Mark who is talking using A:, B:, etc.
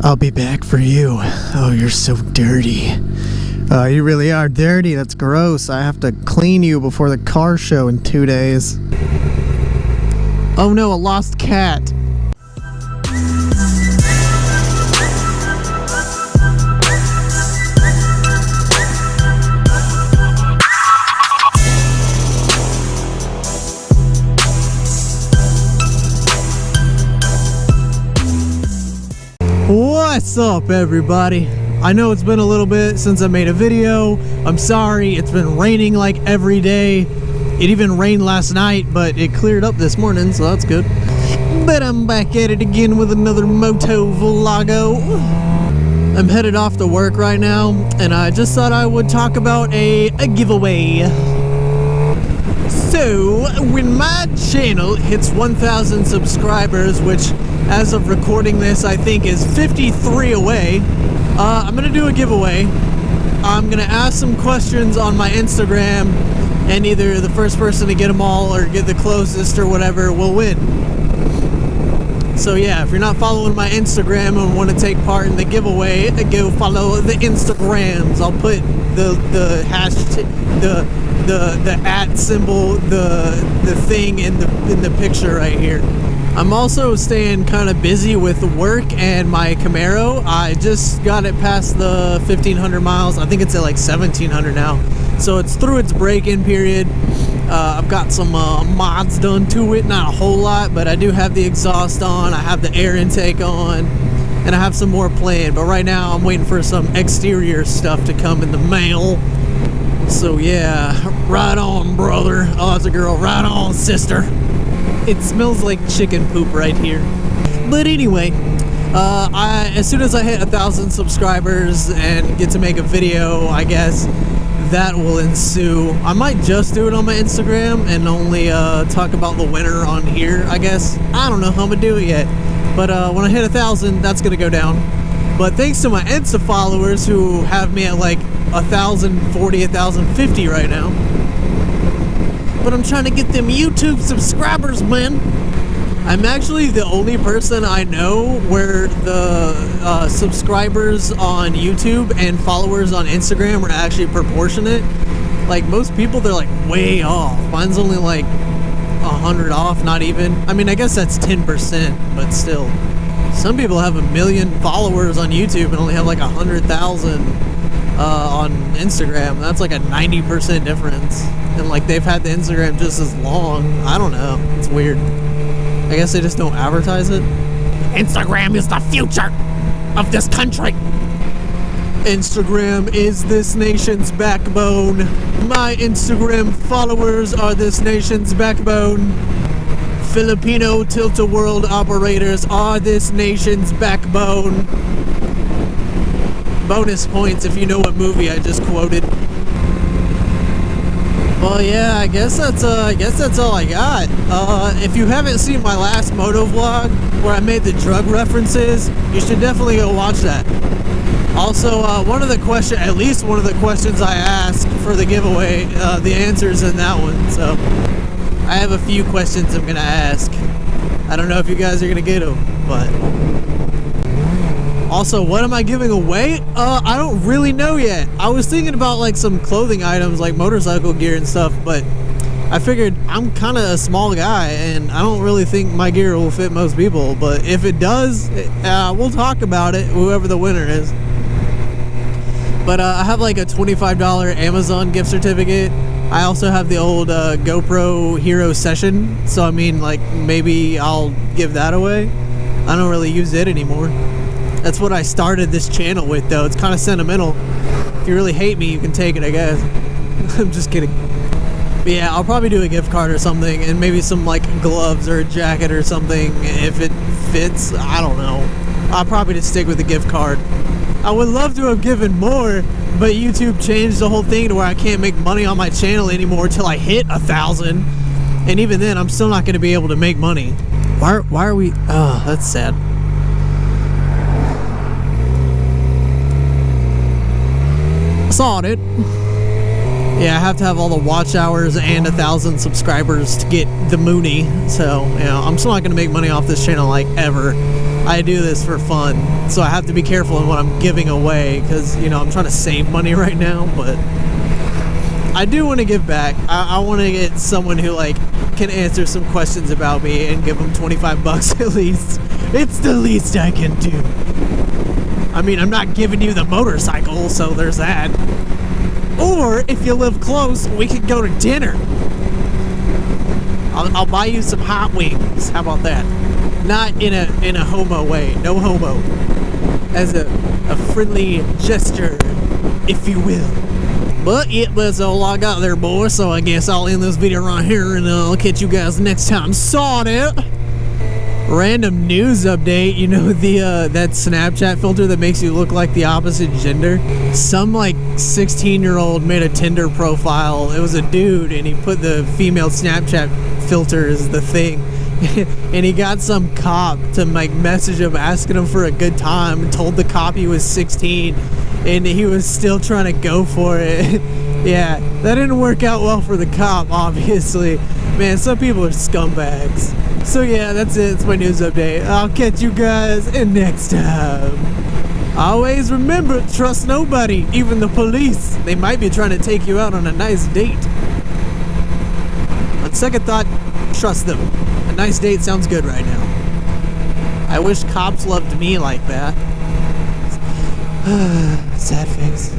A: I'll be back for you. Oh, you're so dirty. You really are dirty. That's gross. I have to clean you before the car show in 2 days. Oh no, a lost cat. What's up, everybody? I know it's been a little bit since I made a video. I'm sorry, it's been raining like every day. It even rained last night, but it cleared up this morning, so that's good. But I'm back at it again with another moto vlogo. I'm headed off to work right now, and I just thought I would talk about a giveaway. So, when my channel hits 1,000 subscribers, which as of recording this, I think is 53 away, I'm gonna do a giveaway. I'm gonna ask some questions on my Instagram, and either the first person to get them all or get the closest or whatever will win. So yeah, if you're not following my Instagram and want to take part in the giveaway, go follow the Instagrams. I'll put the hashtag, the @ symbol, the thing in the picture right here. I'm also staying kind of busy with work and my Camaro. I just got it past the 1,500 miles. I think it's at like 1,700 now. So it's through its break-in period. I've got some mods done to it, not a whole lot, but I do have the exhaust on, I have the air intake on, and I have some more planned. But right now I'm waiting for some exterior stuff to come in the mail. So yeah, right on, brother. Oh, that's a girl. Right on, sister. It smells like chicken poop right here. But anyway, as soon as I hit 1,000 subscribers and get to make a video, I guess that will ensue. I might just do it on my Instagram and only talk about the winner on here, I guess. I don't know how I'm gonna do it yet. But when I hit 1,000, that's gonna go down. But thanks to my Insta followers who have me at like 1,040, 1,050 right now. But I'm trying to get them YouTube subscribers, man. I'm actually the only person I know where the subscribers on YouTube and followers on Instagram are actually proportionate. Like most people, they're like way off. Mine's only like 100 off, not even. I mean, I guess that's 10%, but still. Some people have 1 million followers on YouTube and only have like 100,000 on Instagram. That's like a 90% difference. And like they've had the Instagram just as long. I don't know. It's weird. I guess they just don't advertise it. Instagram is the future of this country. Instagram is this nation's backbone. My Instagram followers are this nation's backbone. Filipino tilt-a-world operators are this nation's backbone. Bonus points if you know what movie I just quoted. Well, yeah, I guess that's all I got. If you haven't seen my last moto vlog where I made the drug references, you should definitely go watch that. Also, at least one of the questions I asked for the giveaway, the answer's in that one. So I have a few questions I'm gonna ask. I don't know if you guys are gonna get them, but. Also, what am I giving away? I don't really know yet. I was thinking about like some clothing items like motorcycle gear and stuff, but I figured I'm kind of a small guy and I don't really think my gear will fit most people. But if it does, we'll talk about it, whoever the winner is. But I have like a $25 Amazon gift certificate. I also have the old GoPro Hero session. So I mean, like maybe I'll give that away. I don't really use it anymore. That's what I started this channel with, though. It's kind of sentimental. If you really hate me, you can take it, I guess. I'm just kidding. But yeah, I'll probably do a gift card or something, and maybe some like gloves or a jacket or something if it fits. I don't know. I'll probably just stick with the gift card. I would love to have given more, but YouTube changed the whole thing to where I can't make money on my channel anymore till I hit 1,000. And even then, I'm still not going to be able to make money. Why are we... Oh, that's sad. Saw it. Yeah, I have to have all the watch hours and 1,000 subscribers to get the Mooney. So, you know, I'm still not going to make money off this channel, like, ever. I do this for fun, so I have to be careful in what I'm giving away, because, you know, I'm trying to save money right now, but I do want to give back. I want to get someone who, like, can answer some questions about me and give them 25 bucks at least. It's the least I can do. I mean, I'm not giving you the motorcycle, so there's that. Or, if you live close, we could go to dinner. I'll buy you some hot wings. How about that? Not in a homo way. No homo. As a friendly gesture, if you will. But yeah, that's all I got there, boys. So I guess I'll end this video right here, and I'll catch you guys next time. Saw it. Random news update. You know that Snapchat filter that makes you look like the opposite gender? Some like 16-year-old made a Tinder profile. It was a dude, and he put the female Snapchat filter as the thing. And he got some cop to like message him asking him for a good time, and told the cop he was 16, and he was still trying to go for it. Yeah, that didn't work out well for the cop, obviously. Man, some people are scumbags. So yeah, that's it. It's my news update. I'll catch you guys next time. Always remember, trust nobody, even the police. They might be trying to take you out on a nice date. On second thought, trust them. A nice date sounds good right now. I wish cops loved me like that. Sad face.